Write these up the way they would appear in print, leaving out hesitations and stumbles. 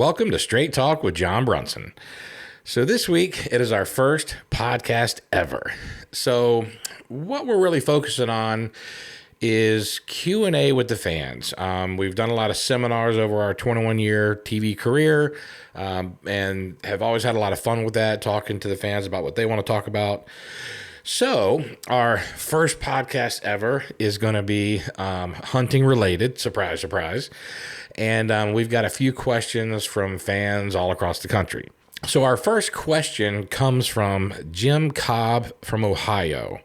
Welcome to Straight Talk with Jon Brunson. So this week, it is our first podcast ever. So what we're really focusing on is Q&A with the fans. We've done a lot of seminars over our 21-year TV career and have always had a lot of fun with that, talking to the fans about what they want to talk about. So our first podcast ever is going to be hunting related. Surprise, surprise. And we've got a few questions from fans all across the country. So our first question comes from Jim Cobb from Ohio.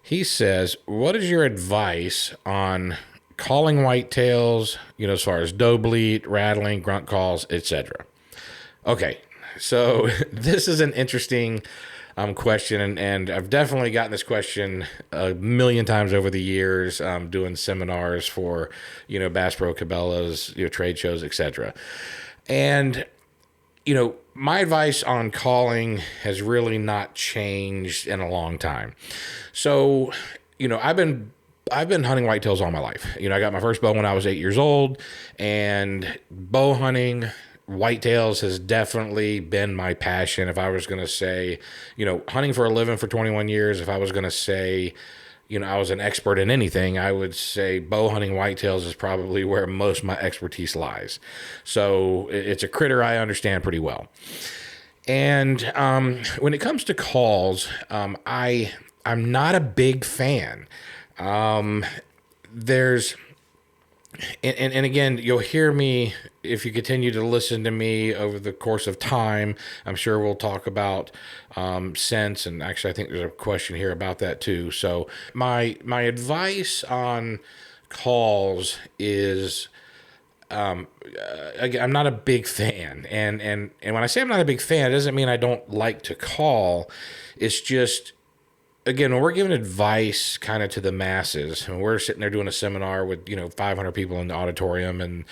He says, what is your advice on calling whitetails, as far as doe bleat, rattling, grunt calls, etc.? Okay, so this is an interesting question, and I've definitely gotten this question a million times over the years, doing seminars for, Bass Pro Cabela's, trade shows, etc. And, my advice on calling has really not changed in a long time. So, I've been hunting whitetails all my life. I got my first bow when I was 8 years old, and bow hunting, whitetails has definitely been my passion. If I was going to say, hunting for a living for 21 years, if I was going to say, I was an expert in anything, I would say bow hunting whitetails is probably where most of my expertise lies. So it's a critter I understand pretty well. And when it comes to calls, I'm not a big fan. And again, you'll hear me, if you continue to listen to me over the course of time, I'm sure we'll talk about scents, and actually I think there's a question here about that too. So my advice on calls is, again, I'm not a big fan, and when I say I'm not a big fan, it doesn't mean I don't like to call. It's just, again, when we're giving advice kind of to the masses, and we're sitting there doing a seminar with, 500 people in the auditorium, and,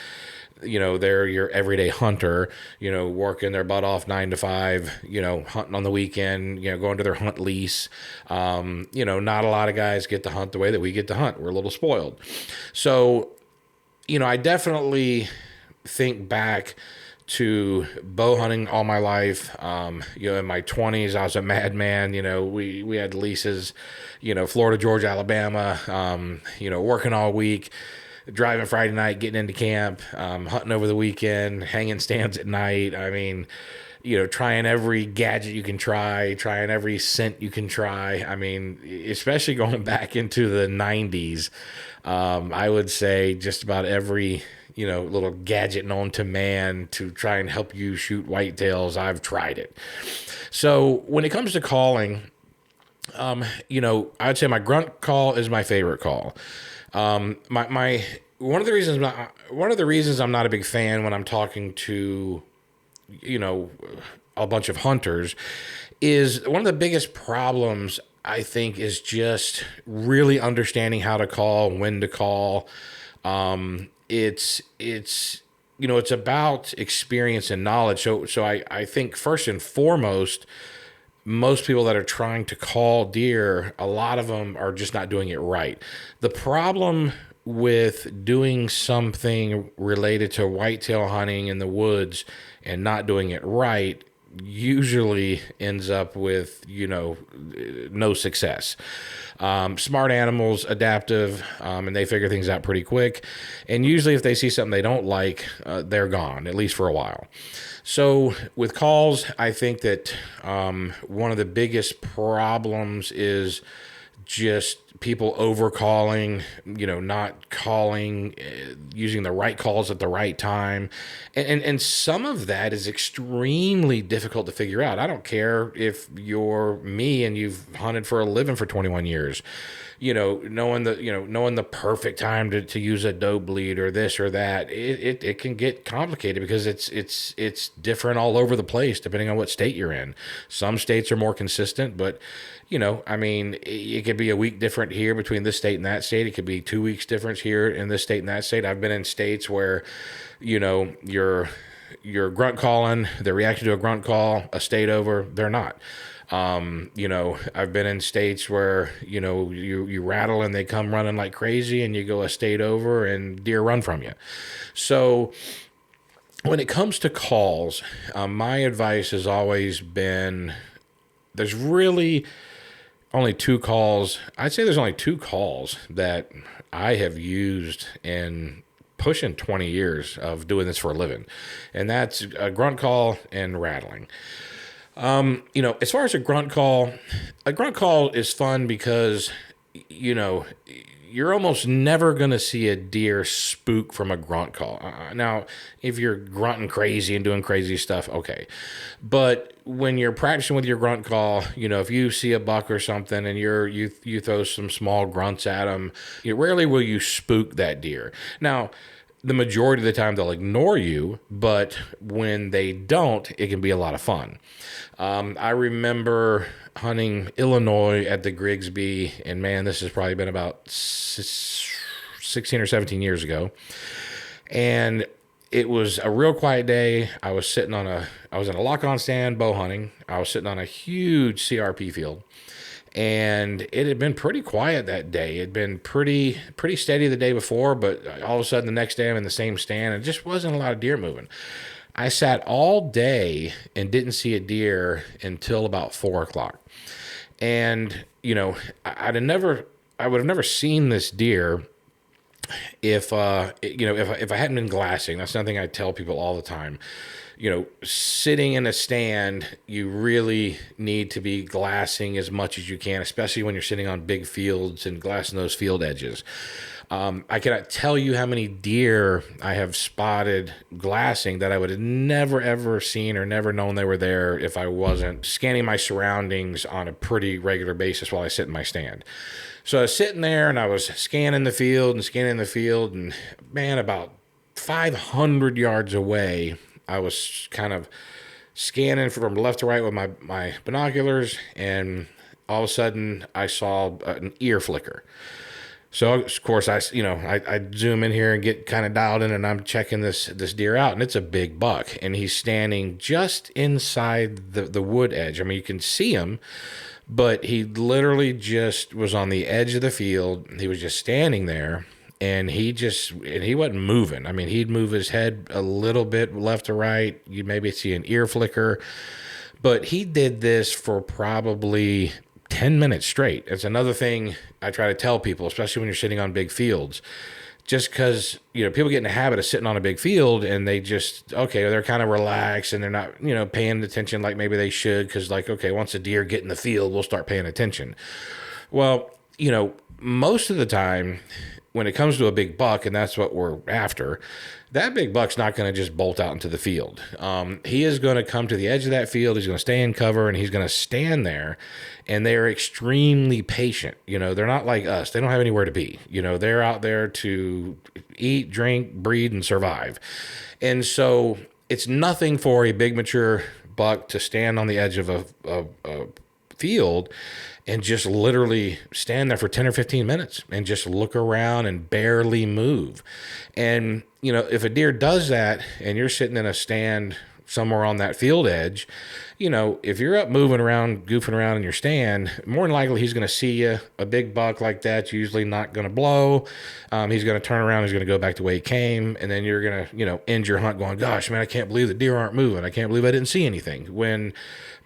they're your everyday hunter, working their butt off 9 to 5, hunting on the weekend, going to their hunt lease. Not a lot of guys get to hunt the way that we get to hunt. We're a little spoiled. So, I definitely think back to bow hunting all my life. In my 20s, I was a madman. We had leases, Florida, Georgia, Alabama, working all week, driving Friday night, getting into camp, hunting over the weekend, hanging stands at night. I mean, trying every gadget you can trying every scent you can try. I mean, especially going back into the 90s, I would say just about every little gadget known to man to try and help you shoot whitetails, I've tried it. So when it comes to calling, I would say my grunt call is my favorite call. One of the reasons I'm not a big fan when I'm talking to, a bunch of hunters is one of the biggest problems, I think, is just really understanding how to call, when to call. It's about experience and knowledge. So I think first and foremost, most people that are trying to call deer, a lot of them are just not doing it right. The problem with doing something related to whitetail hunting in the woods and not doing it right usually ends up with, no success. Smart animals, adaptive, and they figure things out pretty quick. And usually if they see something they don't like, they're gone, at least for a while. So with calls, I think that one of the biggest problems is just people over calling, not calling, using the right calls at the right time. And some of that is extremely difficult to figure out. I don't care if you're me and you've hunted for a living for 21 years, knowing the perfect time to use a doe bleed or this or that. It can get complicated because it's different all over the place depending on what state you're in. Some states are more consistent, but it could be a week different here between this state and that state. It could be 2 weeks difference here in this state and that state. I've been in states where, you're grunt calling, they're reacting to a grunt call, a state over, they're not. I've been in states where, you rattle and they come running like crazy, and you go a state over and deer run from you. So when it comes to calls, my advice has always been there's really only two calls. I'd say there's only two calls that I have used in pushing 20 years of doing this for a living, and that's a grunt call and rattling. As far as a grunt call is fun because, you know, you're almost never going to see a deer spook from a grunt call. Now, if you're grunting crazy and doing crazy stuff, okay. But when you're practicing with your grunt call, if you see a buck or something and you throw some small grunts at them, rarely will you spook that deer. Now, the majority of the time they'll ignore you, but when they don't, it can be a lot of fun. I remember hunting Illinois at the Grigsby, and man, this has probably been about 16 or 17 years ago. And it was a real quiet day. I was in a lock-on stand bow hunting. I was sitting on a huge CRP field. And it had been pretty quiet that day. It had been pretty steady the day before, but all of a sudden the next day I'm in the same stand and it just wasn't a lot of deer moving. I sat all day and didn't see a deer until about 4 o'clock. And, I would have never seen this deer if I hadn't been glassing. That's something I tell people all the time. Sitting in a stand, you really need to be glassing as much as you can, especially when you're sitting on big fields and glassing those field edges. I cannot tell you how many deer I have spotted glassing that I would have never, ever seen or never known they were there if I wasn't scanning my surroundings on a pretty regular basis while I sit in my stand. So I was sitting there and I was scanning the field, and man, about 500 yards away, I was kind of scanning from left to right with my binoculars, and all of a sudden I saw an ear flicker. So of course I zoom in here and get kind of dialed in, and I'm checking this deer out, and it's a big buck, and he's standing just inside the wood edge. I mean, you can see him, but he literally just was on the edge of the field. He was just standing there. And he wasn't moving. I mean, he'd move his head a little bit left to right. You'd maybe see an ear flicker. But he did this for probably 10 minutes straight. It's another thing I try to tell people, especially when you're sitting on big fields. Just because, people get in the habit of sitting on a big field and they're kind of relaxed and they're not, paying attention like maybe they should. Because once a deer get in the field, we'll start paying attention. Well, most of the time, when it comes to a big buck, and that's what we're after, that big buck's not going to just bolt out into the field. He is going to come to the edge of that field. He's going to stay in cover, and he's going to stand there. And they are extremely patient. They're not like us. They don't have anywhere to be. They're out there to eat, drink, breed, and survive. And so it's nothing for a big mature buck to stand on the edge of a field and just literally stand there for 10 or 15 minutes and just look around and barely move. And, if a deer does that and you're sitting in a stand somewhere on that field edge, if you're up moving around, goofing around in your stand, more than likely he's going to see you. A big buck like that's usually not going to blow. He's going to turn around. He's going to go back the way he came. And then you're going to, end your hunt going, gosh, man, I can't believe the deer aren't moving. I can't believe I didn't see anything, when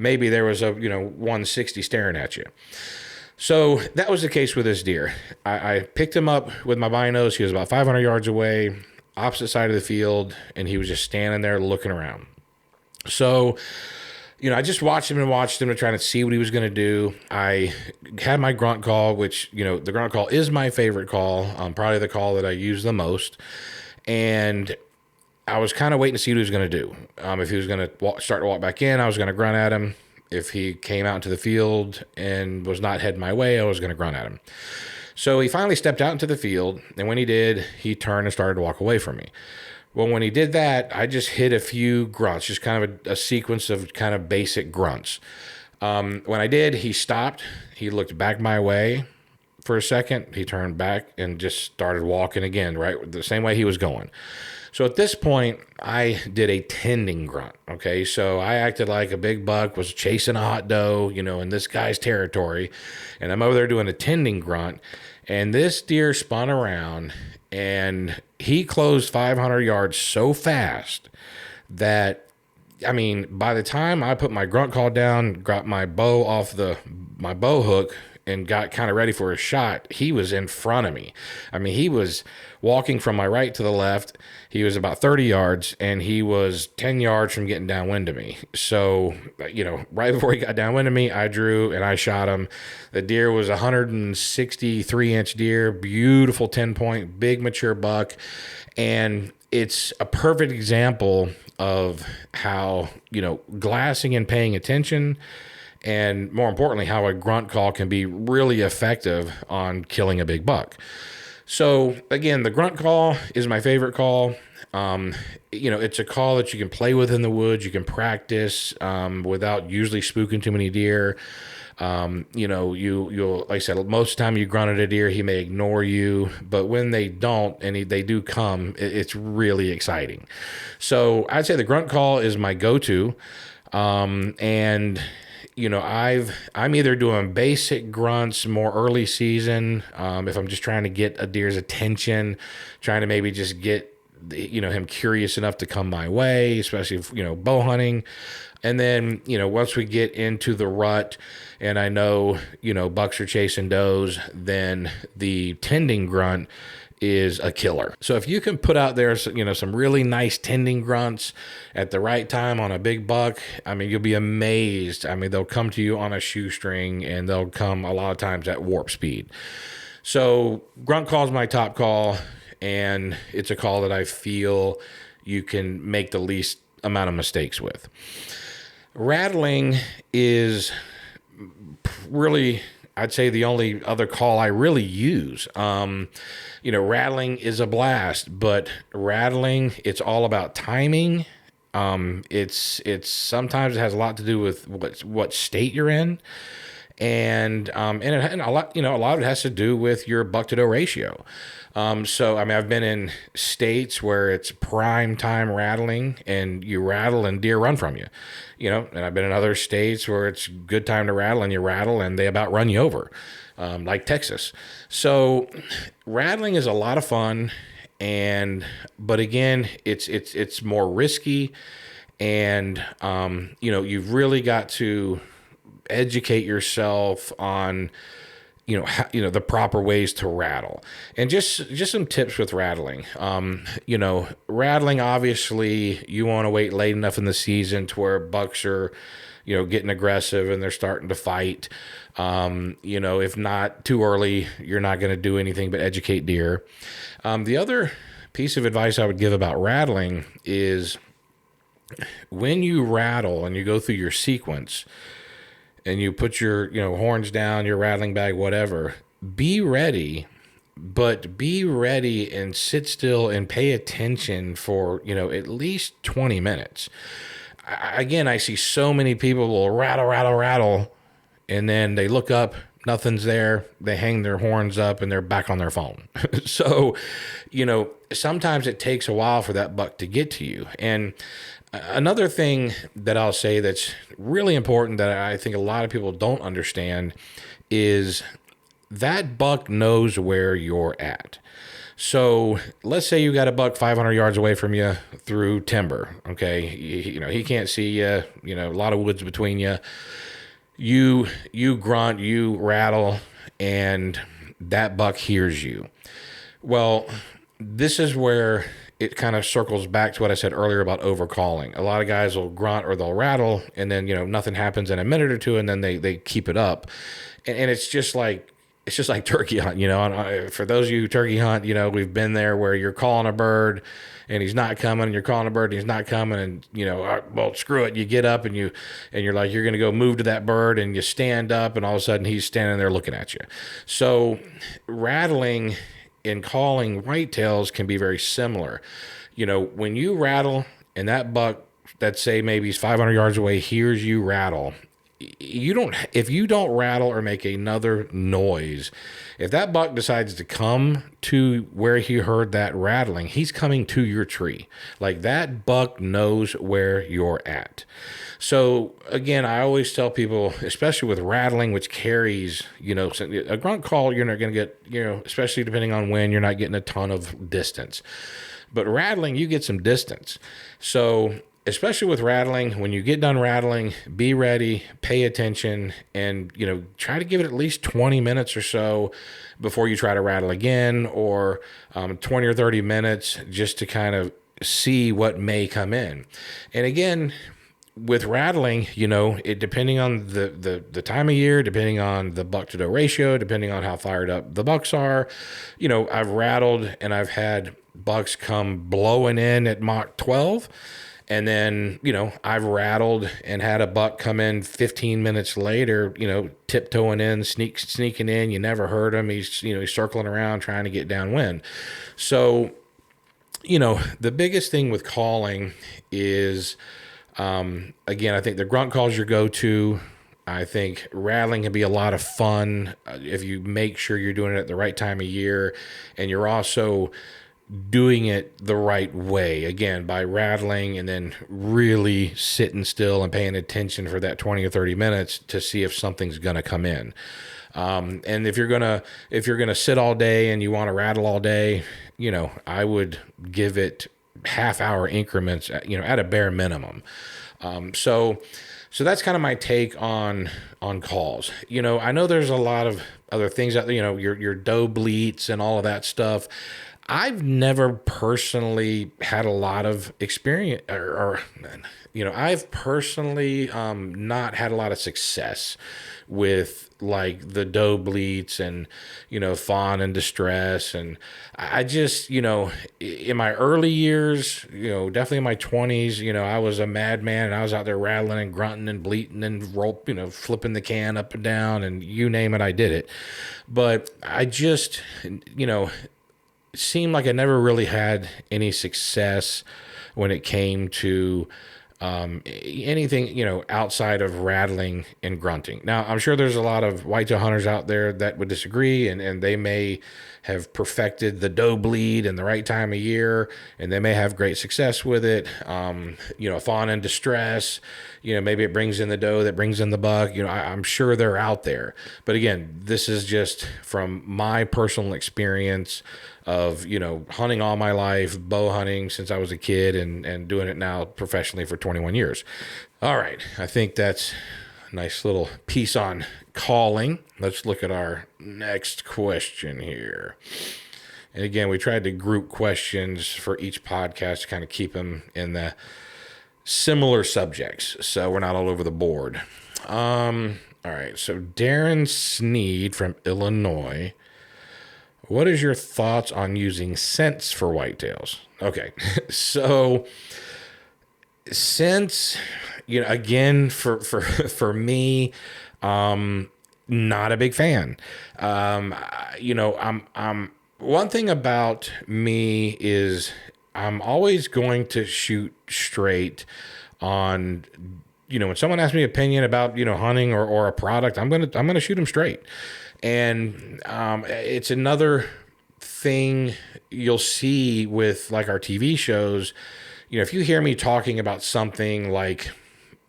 maybe there was a, 160 staring at you. So that was the case with this deer. I picked him up with my binos. He was about 500 yards away, opposite side of the field, and he was just standing there looking around. So, I just watched him to try to see what he was going to do. I had my grunt call, which, the grunt call is my favorite call, probably the call that I use the most. And I was kind of waiting to see what he was going to do. If he was going to start to walk back in, I was going to grunt at him. If he came out into the field and was not heading my way, I was going to grunt at him. So he finally stepped out into the field, and when he did, he turned and started to walk away from me. Well, when he did that, I just hit a few grunts, just kind of a sequence of kind of basic grunts. When I did, he stopped. He looked back my way for a second. He turned back and just started walking again, right? The same way he was going. So at this point, I did a tending grunt, okay? So I acted like a big buck was chasing a hot doe, in this guy's territory, and I'm over there doing a tending grunt, And this deer spun around and he closed 500 yards so fast that, I mean, by the time I put my grunt call down, got my bow off my bow hook, and got kind of ready for a shot, he was in front of me. I mean, he was walking from my right to the left. He was about 30 yards, and he was 10 yards from getting downwind of me. So, right before he got downwind of me, I drew and I shot him. The deer was a 163-inch deer, beautiful 10-point, big mature buck. And it's a perfect example of how, glassing and paying attention, and more importantly, how a grunt call can be really effective on killing a big buck. So again, the grunt call is my favorite call. It's a call that you can play with in the woods. You can practice without usually spooking too many deer. You'll, like I said, most of the time you grunt at a deer, he may ignore you, but when they don't, and they do come, it's really exciting. So I'd say the grunt call is my go-to. I'm either doing basic grunts, more early season, if I'm just trying to get a deer's attention, trying to maybe just get, him curious enough to come my way, especially if, bow hunting. And then, once we get into the rut and I know, bucks are chasing does, then the tending grunt is a killer. So if you can put out there, some really nice tending grunts at the right time on a big buck, I mean, you'll be amazed. I mean, they'll come to you on a shoestring, and they'll come a lot of times at warp speed. So grunt call is my top call, and it's a call that I feel you can make the least amount of mistakes with. Rattling is really, I'd say, the only other call I really use. Rattling is a blast, but rattling, it's all about timing. It's sometimes it has a lot to do with what state you're in. And a lot of it has to do with your buck to doe ratio. I've been in states where it's prime time rattling, and you rattle and deer run from you, and I've been in other states where it's good time to rattle and you rattle and they about run you over, like Texas. So rattling is a lot of fun, but again, it's more risky, and, you've really got to educate yourself on the proper ways to rattle, and just some tips with rattling. Rattling, obviously you want to wait late enough in the season to where bucks are getting aggressive and they're starting to fight. If not too early, you're not going to do anything but educate deer. The other piece of advice I would give about rattling is when you rattle and you go through your sequence and you put your, horns down, your rattling bag, whatever, be ready, but be ready and sit still and pay attention for, at least 20 minutes. I see so many people will rattle, and then they look up, nothing's there. They hang their horns up and they're back on their phone. So, sometimes it takes a while for that buck to get to you. And another thing that I'll say that's really important that I think a lot of people don't understand is that buck knows where you're at. So let's say you got a buck 500 yards away from you through timber. Okay. He can't see you, a lot of woods between you. You grunt, you rattle, and that buck hears you. Well, this is where it kind of circles back to what I said earlier about overcalling. A lot of guys will grunt or they'll rattle, and then, nothing happens in a minute or two, and then they keep it up. And it's just like turkey hunt, and for those of you who turkey hunt, we've been there where you're calling a bird and he's not coming, and you're calling a bird and he's not coming, and well, screw it. You get up and you're like, you're going to go move to that bird, and you stand up, and all of a sudden he's standing there looking at you. So rattling and calling whitetails can be very similar. When you rattle and that buck, let's say maybe he's 500 yards away, hears you rattle, if you don't rattle or make another noise, if that buck decides to come to where he heard that rattling, he's coming to your tree. Like, that buck knows where you're at. So again, I always tell people, especially with rattling, which carries, a grunt call, you're not going to get, especially depending on when, you're not getting a ton of distance. But rattling, you get some distance. So especially with rattling, when you get done rattling, be ready, pay attention, and, try to give it at least 20 minutes or so before you try to rattle again, or 20 or 30 minutes just to kind of see what may come in. And again, with rattling, it depending on the time of year, depending on the buck to doe ratio, depending on how fired up the bucks are, I've rattled and I've had bucks come blowing in at Mach 12. And then, I've rattled and had a buck come in 15 minutes later, tiptoeing in, sneaking in. You never heard him. He's circling around trying to get downwind. So, the biggest thing with calling is, again, I think the grunt call is your go-to. I think rattling can be a lot of fun if you make sure you're doing it at the right time of year, and you're also doing it the right way, again, by rattling and then really sitting still and paying attention for that 20 or 30 minutes to see if something's going to come in. And if you're gonna sit all day and you want to rattle all day, I would give it half-hour increments, at a bare minimum. So that's kind of my take on calls. I know there's a lot of other things out there, your doe bleats and all of that stuff. I've never personally had a lot of experience, or I've personally not had a lot of success with like the doe bleats and, fawn and distress. And I just, in my early years, definitely in my 20s, I was a madman and I was out there rattling and grunting and bleating and flipping the can up and down, and you name it, I did it. But I just, seemed like I never really had any success when it came to anything, outside of rattling and grunting. Now, I'm sure there's a lot of whitetail hunters out there that would disagree, and they may have perfected the doe bleed in the right time of year, and they may have great success with it. Fawn in distress, maybe it brings in the doe that brings in the buck. I'm sure they're out there. But again, this is just from my personal experience of, hunting all my life, bow hunting since I was a kid, and doing it now professionally for 21 years. All right. I think that's a nice little piece on calling. Let's look at our next question here. And again, we tried to group questions for each podcast to kind of keep them in the similar subjects, so we're not all over the board. All right. So Darren Sneed from Illinois. What is your thoughts on using scents for whitetails? Okay. So scents, again, for me, not a big fan. I'm one thing about me is I'm always going to shoot straight on, when someone asks me opinion about, hunting or a product, I'm going to shoot them straight. And it's another thing you'll see with like our TV shows. If you hear me talking about something like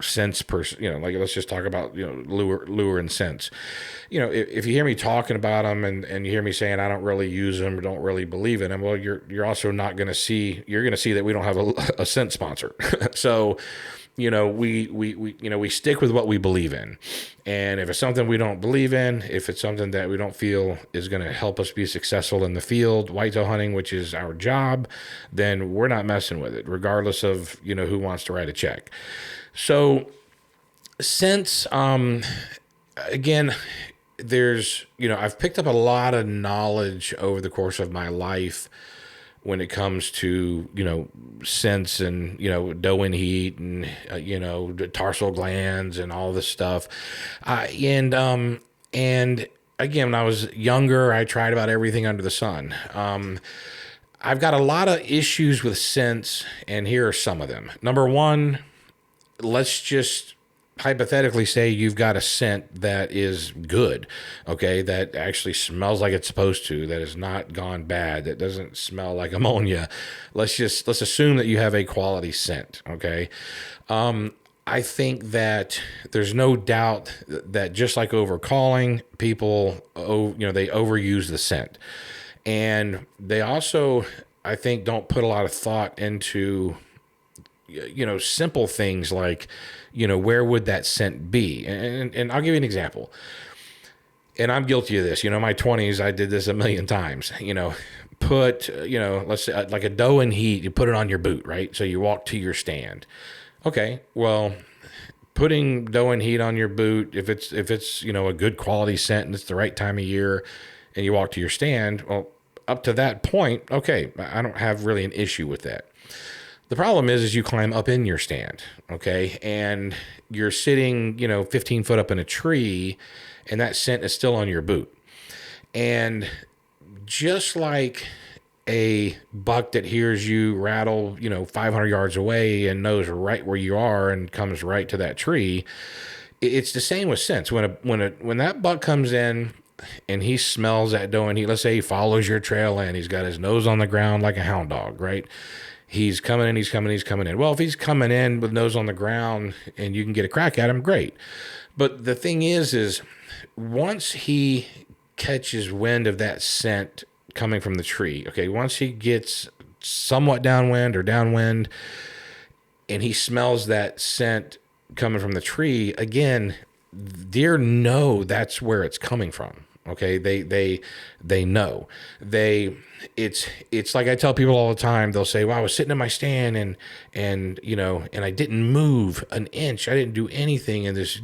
scents like let's just talk about, lure and scents. If you hear me talking about them and you hear me saying I don't really use them or don't really believe in them, well, you're also not going to see, you're going to see that we don't have a scent sponsor. So, we stick with what we believe in. And if it's something we don't believe in, if it's something that we don't feel is going to help us be successful in the field, whitetail hunting, which is our job, then we're not messing with it, regardless of, who wants to write a check. So since, again, there's, I've picked up a lot of knowledge over the course of my life when it comes to, scents and, doe in heat and, tarsal glands and all this stuff. And again, when I was younger, I tried about everything under the sun. I've got a lot of issues with scents, and here are some of them. Number one, let's just hypothetically say you've got a scent that is good, okay, that actually smells like it's supposed to, that has not gone bad, that doesn't smell like ammonia. Let's assume that you have a quality scent, okay? I think that there's no doubt that just like overcalling, people, they overuse the scent. And they also, I think, don't put a lot of thought into, simple things like, where would that scent be? And I'll give you an example. And I'm guilty of this. My 20s, I did this a million times. Put, let's say like a doe in heat, you put it on your boot, right? So you walk to your stand. Okay, well, putting doe in heat on your boot, if it's a good quality scent and it's the right time of year, and you walk to your stand, well, up to that point, okay, I don't have really an issue with that. The problem is you climb up in your stand, okay, and you're sitting 15 foot up in a tree, and that scent is still on your boot. And just like a buck that hears you rattle 500 yards away and knows right where you are and comes right to that tree, it's the same with scents. When that buck comes in and he smells that doe, and let's say he follows your trail in, he's got his nose on the ground like a hound dog, right? He's coming in, he's coming in. Well, if he's coming in with nose on the ground and you can get a crack at him, great. But the thing is once he catches wind of that scent coming from the tree, okay, once he gets somewhat downwind and he smells that scent coming from the tree, again, deer know that's where it's coming from. Okay, they know. It's like I tell people all the time. They'll say, "Well, I was sitting in my stand and I didn't move an inch. I didn't do anything, and this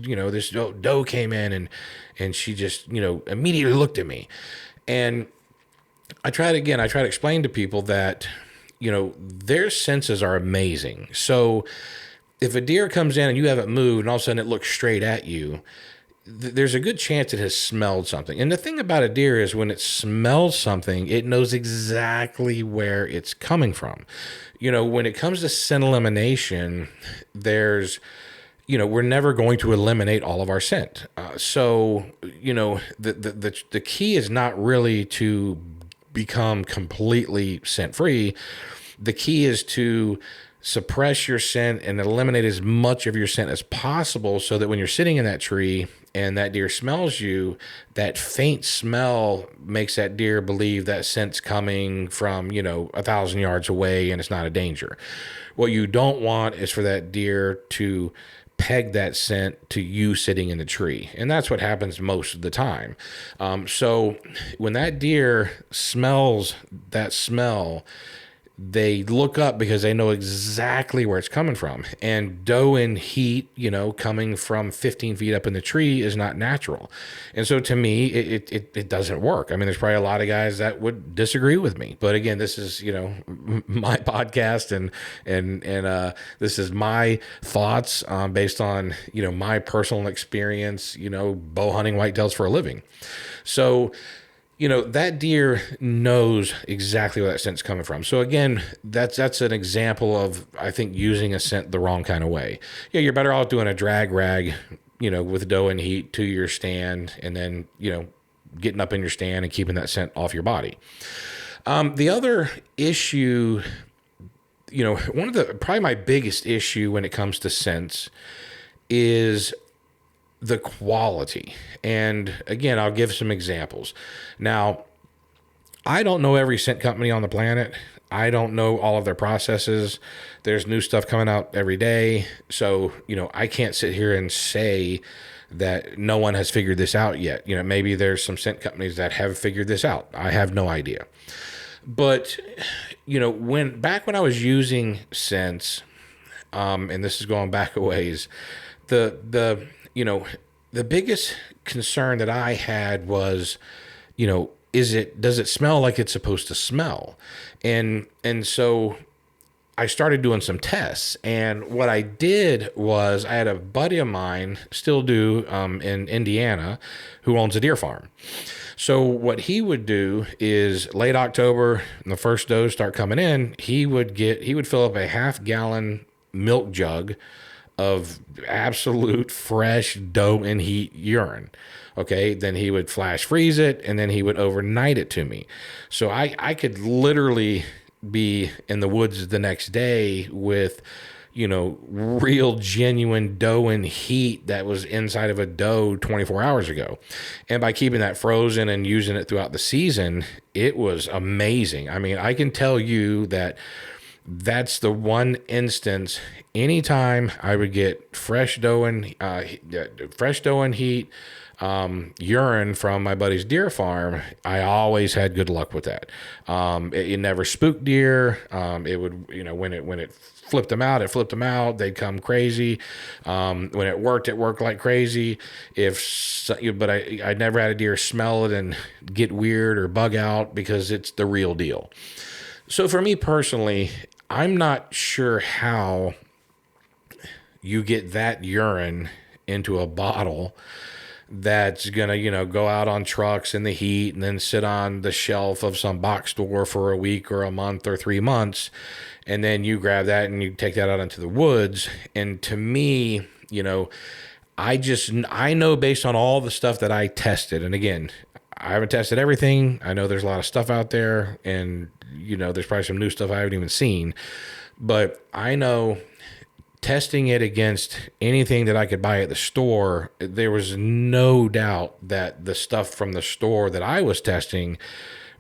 doe came in and she just immediately looked at me." And I try to explain to people that their senses are amazing. So if a deer comes in and you haven't moved, and all of a sudden it looks straight at you, there's a good chance it has smelled something. And the thing about a deer is when it smells something, it knows exactly where it's coming from. When it comes to scent elimination, we're never going to eliminate all of our scent. So the key is not really to become completely scent free. The key is to suppress your scent and eliminate as much of your scent as possible, so that when you're sitting in that tree and that deer smells you, that faint smell makes that deer believe that scent's coming from 1,000 yards away and it's not a danger. What you don't want is for that deer to peg that scent to you sitting in the tree, and that's what happens most of the time. So when that deer smells that smell, they look up because they know exactly where it's coming from. And doe in heat, coming from 15 feet up in the tree is not natural. And so to me, it doesn't work. I mean, there's probably a lot of guys that would disagree with me. But again, this is, my podcast and this is my thoughts based on, my personal experience, bow hunting whitetails for a living. So, that deer knows exactly where that scent's coming from. So again, that's an example of, I think, using a scent the wrong kind of way. Yeah, you're better off doing a drag rag, with doe in heat to your stand, and then, getting up in your stand and keeping that scent off your body. The other issue, probably my biggest issue when it comes to scents is the quality. And again, I'll give some examples. Now, I don't know every scent company on the planet. I don't know all of their processes. There's new stuff coming out every day. So, I can't sit here and say that no one has figured this out yet. Maybe there's some scent companies that have figured this out. I have no idea. But, when I was using scents, and this is going back a ways, the biggest concern that I had was, does it smell like it's supposed to smell? And so I started doing some tests. And what I did was I had a buddy of mine, still do, in Indiana, who owns a deer farm. So what he would do is late October, and the first does start coming in, he would fill up a half-gallon milk jug of absolute fresh doe and heat urine. Okay, then he would flash freeze it, and then he would overnight it to me. So I could literally be in the woods the next day with, real genuine doe and heat that was inside of a doe 24 hours ago. And by keeping that frozen and using it throughout the season, it was amazing. I mean, I can tell you that that's the one instance anytime I would get fresh doe and heat urine from my buddy's deer farm, I always had good luck with that. It never spooked deer. It would, when it flipped them out, it flipped them out. They'd come crazy. When it worked like crazy. But I never had a deer smell it and get weird or bug out because it's the real deal. So for me personally, I'm not sure how you get that urine into a bottle that's going to, go out on trucks in the heat and then sit on the shelf of some box store for a week or a month or 3 months. And then you grab that and you take that out into the woods. And to me, I know based on all the stuff that I tested, and again, I haven't tested everything. I know there's a lot of stuff out there, and there's probably some new stuff I haven't even seen. But I know testing it against anything that I could buy at the store, there was no doubt that the stuff from the store that I was testing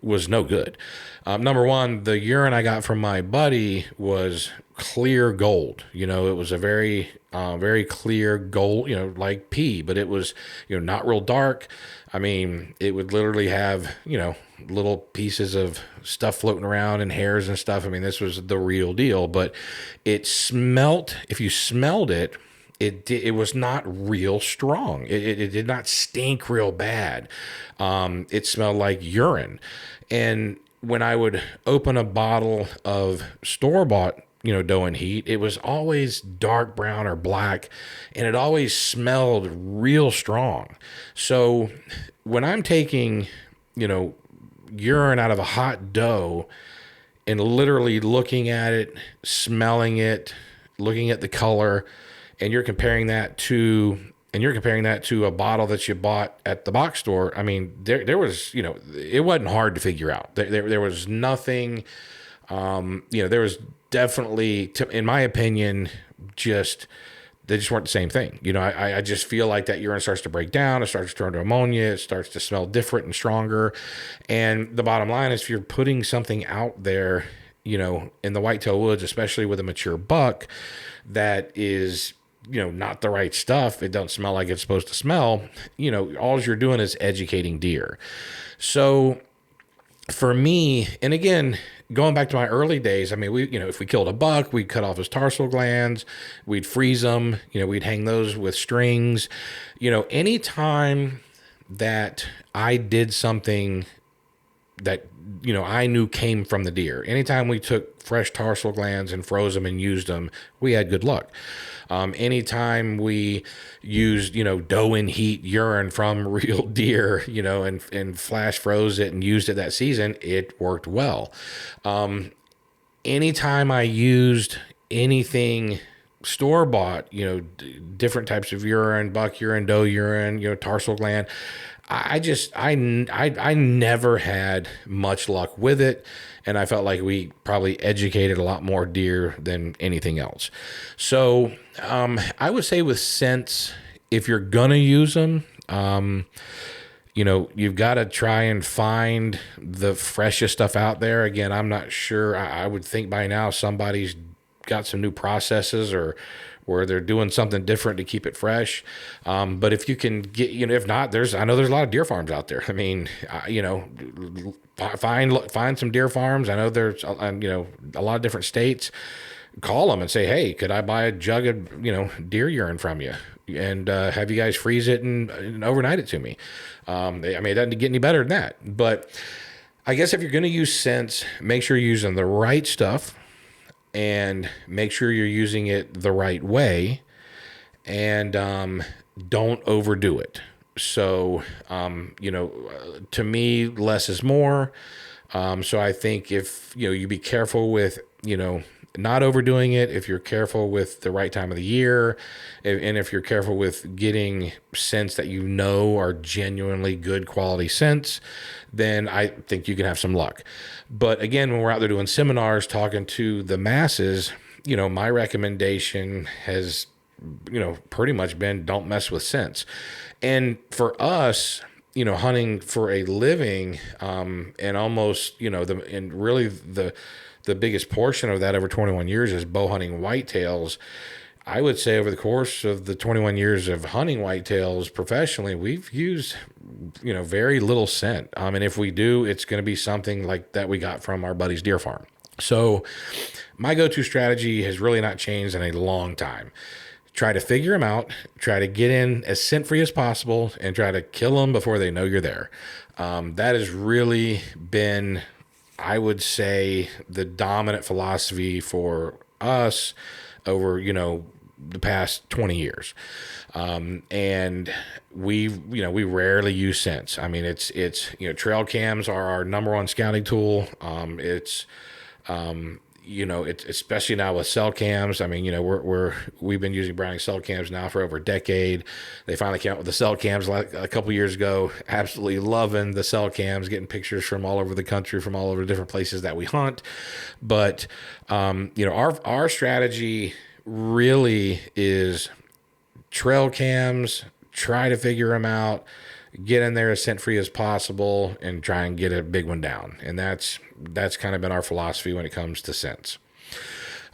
was no good. Number one, the urine I got from my buddy was clear gold. It was a very, very clear gold, like pee, but it was, not real dark. I mean, it would literally have, little pieces of stuff floating around and hairs and stuff. I mean, this was the real deal, but it smelt, if you smelled it, it was not real strong. It did not stink real bad. It smelled like urine. And when I would open a bottle of store-bought, doe and heat, it was always dark brown or black, and it always smelled real strong. So when I'm taking, urine out of a hot doe and literally looking at it, smelling it, looking at the color, and you're comparing that to a bottle that you bought at the box store, I mean, there was, it wasn't hard to figure out. There was nothing, there was definitely, in my opinion, they just weren't the same thing. I just feel like that urine starts to break down. It starts to turn to ammonia. It starts to smell different and stronger. And the bottom line is, if you're putting something out there, in the whitetail woods, especially with a mature buck, that is, not the right stuff, it don't smell like it's supposed to smell, all you're doing is educating deer. So for me, and again, going back to my early days, I mean, if we killed a buck, we'd cut off his tarsal glands, we'd freeze them, we'd hang those with strings. Anytime that I did something that, I knew came from the deer, anytime we took fresh tarsal glands and froze them and used them, we had good luck. Anytime we used, doe and heat urine from real deer, and flash froze it and used it that season, it worked well. Anytime I used anything store-bought, different types of urine, buck urine, doe urine, tarsal gland, I never had much luck with it. And I felt like we probably educated a lot more deer than anything else. So I would say with scents, if you're going to use them, you've got to try and find the freshest stuff out there. Again, I'm not sure. I would think by now somebody's got some new processes or where they're doing something different to keep it fresh. But if you can get, if not, I know there's a lot of deer farms out there. I mean, find some deer farms. I know there's, a lot of different states. Call them and say, hey, could I buy a jug of, deer urine from you? And have you guys freeze it and overnight it to me? I mean, it doesn't get any better than that. But I guess if you're going to use scents, make sure you're using the right stuff and make sure you're using it the right way, and don't overdo it. So, to me, less is more. So I think if, you be careful with, not overdoing it, if you're careful with the right time of the year, and if you're careful with getting scents that you know are genuinely good quality scents, then I think you can have some luck. But again, when we're out there doing seminars, talking to the masses, my recommendation has, pretty much been don't mess with scents. And for us, hunting for a living, and almost, and really the biggest portion of that over 21 years is bow hunting whitetails. I would say over the course of the 21 years of hunting whitetails professionally, we've used, very little scent. And if we do, it's going to be something like that we got from our buddy's deer farm. So my go-to strategy has really not changed in a long time. Try to figure them out, try to get in as scent-free as possible, and try to kill them before they know you're there. That has really been, I would say, the dominant philosophy for us over, the past 20 years. And we rarely use scents. I mean, it's trail cams are our number one scouting tool. It's especially now with cell cams. I mean, we've been using Browning cell cams now for over a decade. They finally came out with the cell cams like a couple years ago. Absolutely loving the cell cams, getting pictures from all over the country, from all over the different places that we hunt. But, our strategy really is trail cams, try to figure them out, get in there as scent free as possible, and try and get a big one down. And that's kind of been our philosophy when it comes to scents.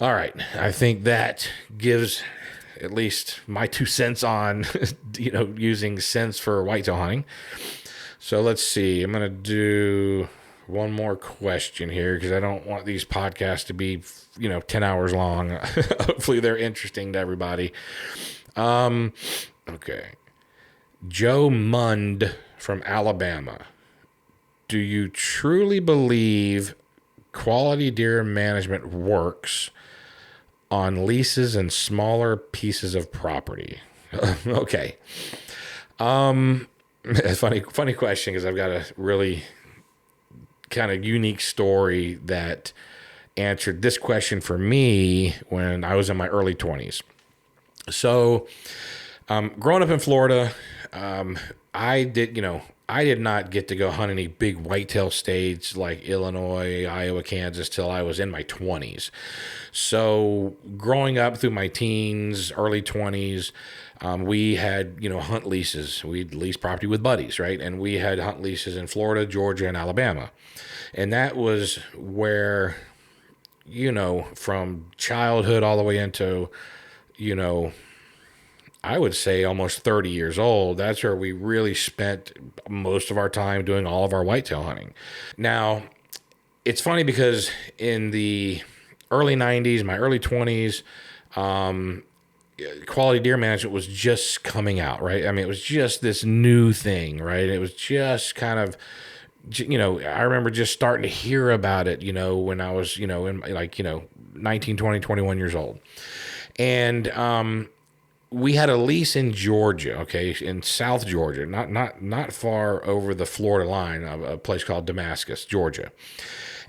All right. I think that gives at least my 2 cents on, using scents for whitetail hunting. So let's see. I'm going to do one more question here because I don't want these podcasts to be, 10 hours long. Hopefully they're interesting to everybody. Okay. Joe Mund from Alabama. Do you truly believe quality deer management works on leases and smaller pieces of property? Okay. Funny question, because I've got a really kind of unique story that answered this question for me when I was in my early 20s. So, growing up in Florida, I did not get to go hunt any big whitetail states like Illinois, Iowa, Kansas till I was in my 20s. So growing up through my teens, early 20s, we had, hunt leases. We'd lease property with buddies, right? And we had hunt leases in Florida, Georgia, and Alabama. And that was where, from childhood all the way into, I would say almost 30 years old, that's where we really spent most of our time doing all of our whitetail hunting. Now, it's funny because in the early 90s, my early 20s, quality deer management was just coming out, right? I mean, it was just this new thing, right? It was just kind of, I remember just starting to hear about it, when I was, in 19, 20, 21 years old. And, we had a lease in Georgia, okay, in South Georgia, not far over the Florida line, a place called Damascus, Georgia.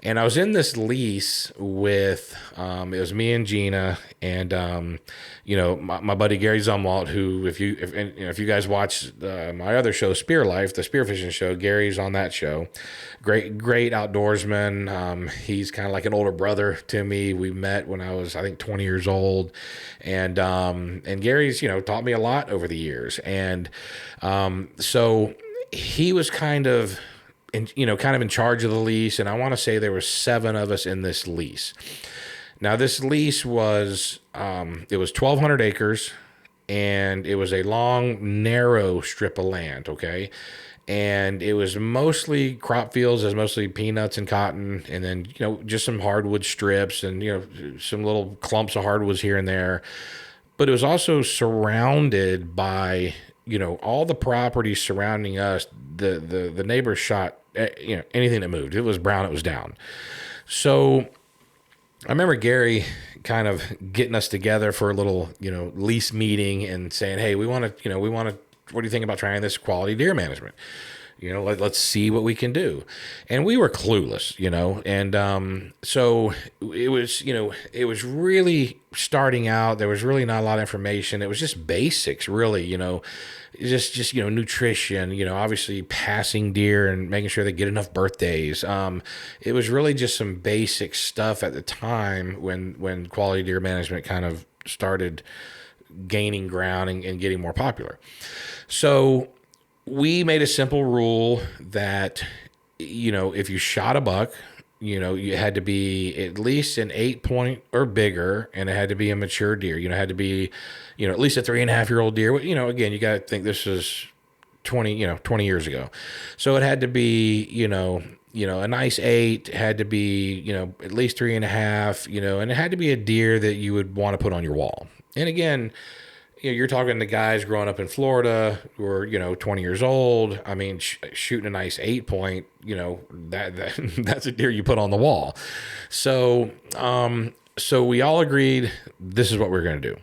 And I was in this lease with, it was me and Gina and, my buddy Gary Zumwalt, who, if you guys watch my other show, Spear Life, the spearfishing show, Gary's on that show. Great outdoorsman. He's kind of like an older brother to me. We met when I was, I think, 20 years old. And Gary's, taught me a lot over the years. And so he was kind of in charge of the lease. And I want to say there were 7 of us in this lease. Now, this lease was, it was 1,200 acres, and it was a long, narrow strip of land, okay? And it was mostly crop fields. It was mostly peanuts and cotton, and then, just some hardwood strips and, some little clumps of hardwoods here and there. But it was also surrounded by, all the property surrounding us. The neighbors shot, anything that moved. It was brown, it was down. So I remember Gary kind of getting us together for a little, lease meeting and saying, hey, we want to, what do you think about trying this quality deer management? let's see what we can do. And we were clueless, and so it was really starting out. There was really not a lot of information. It was just basics, really, just nutrition, obviously passing deer and making sure they get enough birthdays. It was really just some basic stuff at the time when quality deer management kind of started gaining ground and getting more popular. So we made a simple rule that, if you shot a buck, you had to be at least an 8-point or bigger, and it had to be a mature deer. It had to be, at least a 3.5-year-old deer. Again, you got to think this is 20 years ago. So it had to be, a nice 8, had to be, at least 3.5, and it had to be a deer that you would want to put on your wall. And again, you're talking to guys growing up in Florida who are, 20 years old. I mean, shooting a nice 8-point, that's a deer you put on the wall. So, so we all agreed this is what we're going to do.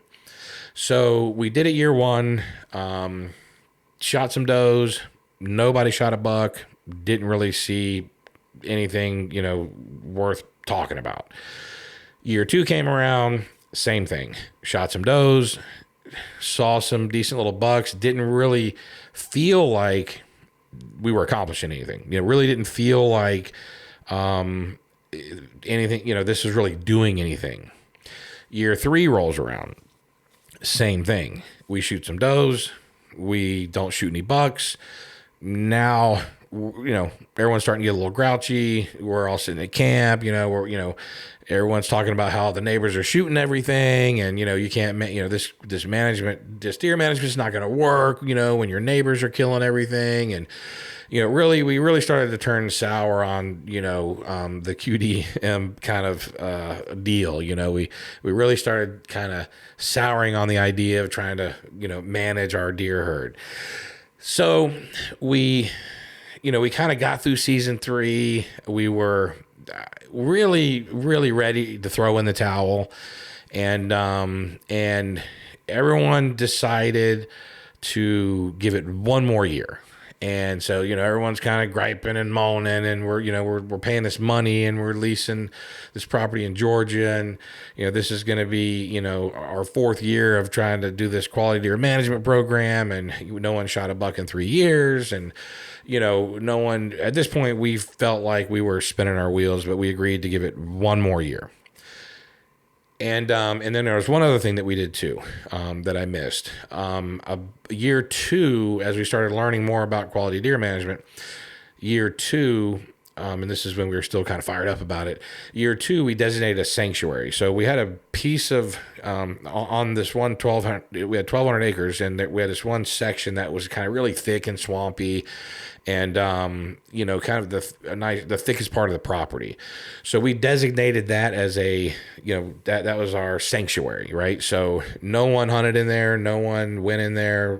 So we did it year 1, shot some does. Nobody shot a buck. Didn't really see anything, worth talking about. Year 2 came around, same thing. Shot some does. Saw some decent little bucks. Didn't really feel like we were accomplishing anything. Really didn't feel like anything. This is really doing anything. Year 3 rolls around. Same thing. We shoot some does. We don't shoot any bucks. Now, everyone's starting to get a little grouchy. We're all sitting at camp. Everyone's talking about how the neighbors are shooting everything, and you can't, this deer management is not going to work. When your neighbors are killing everything, and we really started to turn sour on the QDM kind of deal. We really started kind of souring on the idea of trying to manage our deer herd. So we kind of got through season 3. We were really, really ready to throw in the towel, and everyone decided to give it one more year. And so, everyone's kind of griping and moaning, and we're paying this money, and we're leasing this property in Georgia. And, this is going to be, our 4th year of trying to do this quality deer management program. And no one shot a buck in 3 years. And, no one, at this point, we felt like we were spinning our wheels, but we agreed to give it one more year. And then there was one other thing that we did too, that I missed. Year 2, as we started learning more about quality deer management, year 2, and this is when we were still kind of fired up about it. Year 2, we designated a sanctuary. So we had a piece of, on this one 1,200, we had 1,200 acres, and we had this one section that was kind of really thick and swampy, and kind of the thickest part of the property. So we designated that as that was our sanctuary, right? So no one hunted in there, no one went in there.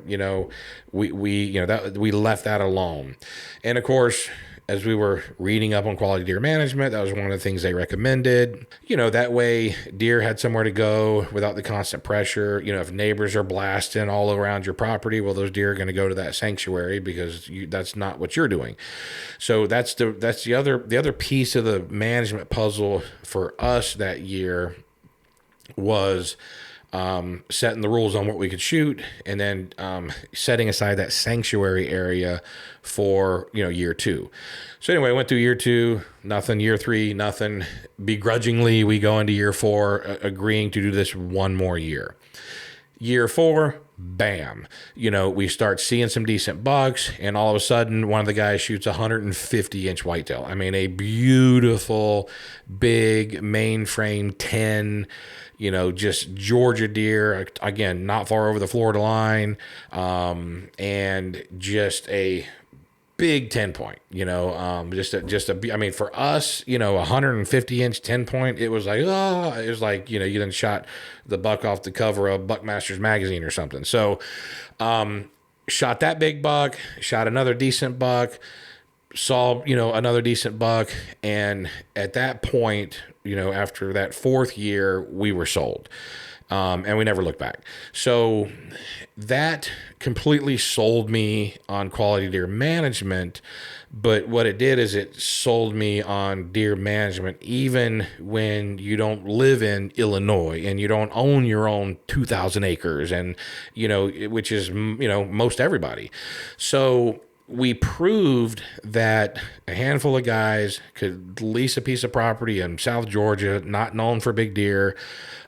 We left that alone. And of course, as we were reading up on quality deer management, that was one of the things they recommended. That way deer had somewhere to go without the constant pressure. If neighbors are blasting all around your property, well, those deer are going to go to that sanctuary because that's not what you're doing. So that's the other piece of the management puzzle for us that year was setting the rules on what we could shoot, and then setting aside that sanctuary area for year 2. So anyway, I went through year 2, nothing. Year 3, nothing. Begrudgingly, we go into year 4, agreeing to do this one more year. Year 4, bam, we start seeing some decent bucks, and all of a sudden one of the guys shoots a 150-inch whitetail. I mean, a beautiful big mainframe 10, just Georgia deer, again, not far over the Florida line, and just a big 10-point, I mean, for us, 150-inch 10-point, it was like, you done shot the buck off the cover of Buckmaster's magazine or something. So, shot that big buck, shot another decent buck, saw, another decent buck. And at that point, after that 4th year, we were sold. And we never looked back. So that completely sold me on quality deer management. But what it did is it sold me on deer management, even when you don't live in Illinois and you don't own your own 2,000 acres, and, which is, most everybody. So we proved that a handful of guys could lease a piece of property in South Georgia, not known for big deer.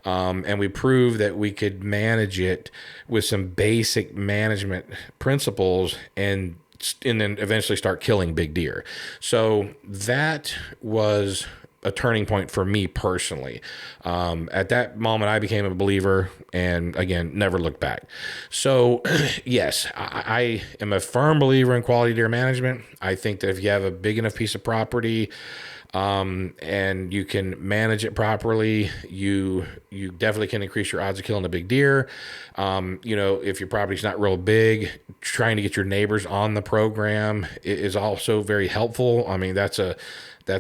And we proved that we could manage it with some basic management principles and then eventually start killing big deer. So that was a turning point for me personally. At that moment, I became a believer, and again, never looked back. So yes, I am a firm believer in quality deer management. I think that if you have a big enough piece of property, and you can manage it properly, you definitely can increase your odds of killing a big deer. If your property's not real big, trying to get your neighbors on the program is also very helpful. I mean, that's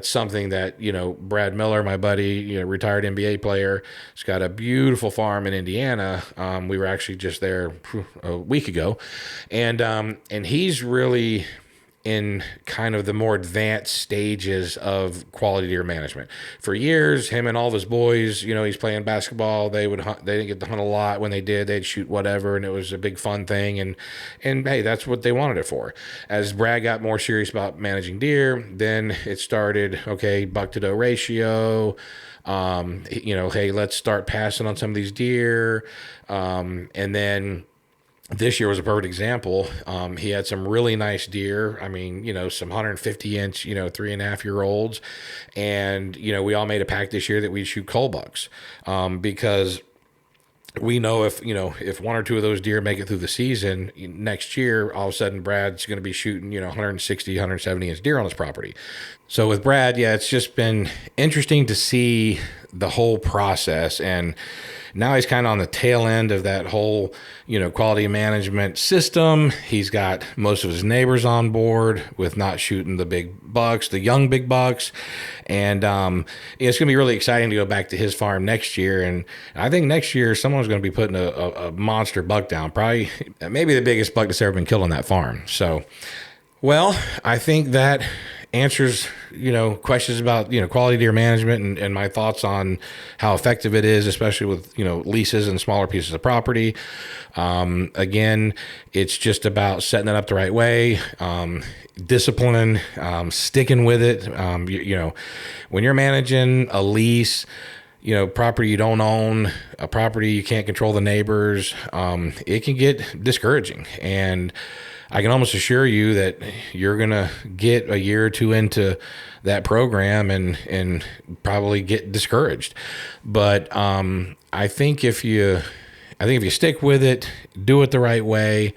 something that, Brad Miller, my buddy, retired NBA player, has got a beautiful farm in Indiana. We were actually just there a week ago, and he's really in kind of the more advanced stages of quality deer management. For years, him and all of his boys, he's playing basketball. They would hunt. They didn't get to hunt a lot. When they did, they'd shoot whatever, and it was a big fun thing. And hey, that's what they wanted it for. As Brad got more serious about managing deer, then it started, okay, buck to doe ratio. Hey, let's start passing on some of these deer. And then this year was a perfect example. He had some really nice deer. I mean, some 150-inch, 3.5-year-olds. And, we all made a pact this year that we'd shoot cull bucks, because we know if one or two of those deer make it through the season next year, all of a sudden Brad's going to be shooting, 160, 170-inch deer on his property. So with Brad, yeah, it's just been interesting to see the whole process. And now he's kind of on the tail end of that whole, quality management system. He's got most of his neighbors on board with not shooting the big bucks, the young big bucks. And it's going to be really exciting to go back to his farm next year. And I think next year someone's going to be putting a monster buck down, probably maybe the biggest buck that's ever been killed on that farm. So, well, I think that answers, questions about, quality deer management and my thoughts on how effective it is, especially with, leases and smaller pieces of property. Again, it's just about setting it up the right way, discipline, sticking with it. When you're managing a lease, property you don't own, a property you can't control the neighbors, it can get discouraging. And I can almost assure you that you're going to get a year or two into that program and probably get discouraged. But I think if you stick with it, do it the right way,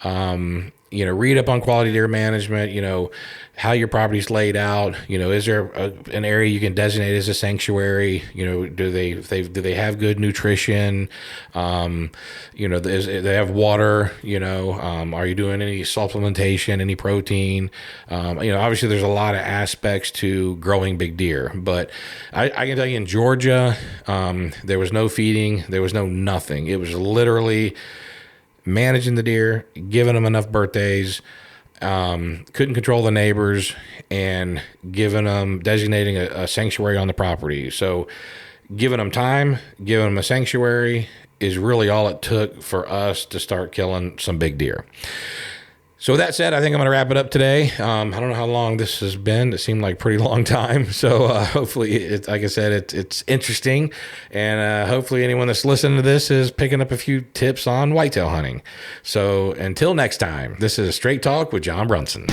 read up on quality deer management, how your property's laid out, is there an area you can designate as a sanctuary? Do they have good nutrition? They have water, are you doing any supplementation, any protein? Obviously there's a lot of aspects to growing big deer, but I can tell you in Georgia, there was no feeding, there was no nothing. It was literally managing the deer, giving them enough birthdays, couldn't control the neighbors, and designating a sanctuary on the property. So giving them time, giving them a sanctuary is really all it took for us to start killing some big deer. So with that said, I think I'm going to wrap it up today. I don't know how long this has been. It seemed like a pretty long time. So hopefully, like I said, it's interesting. And hopefully anyone that's listening to this is picking up a few tips on whitetail hunting. So until next time, this is Straight Talk with Jon Brunson.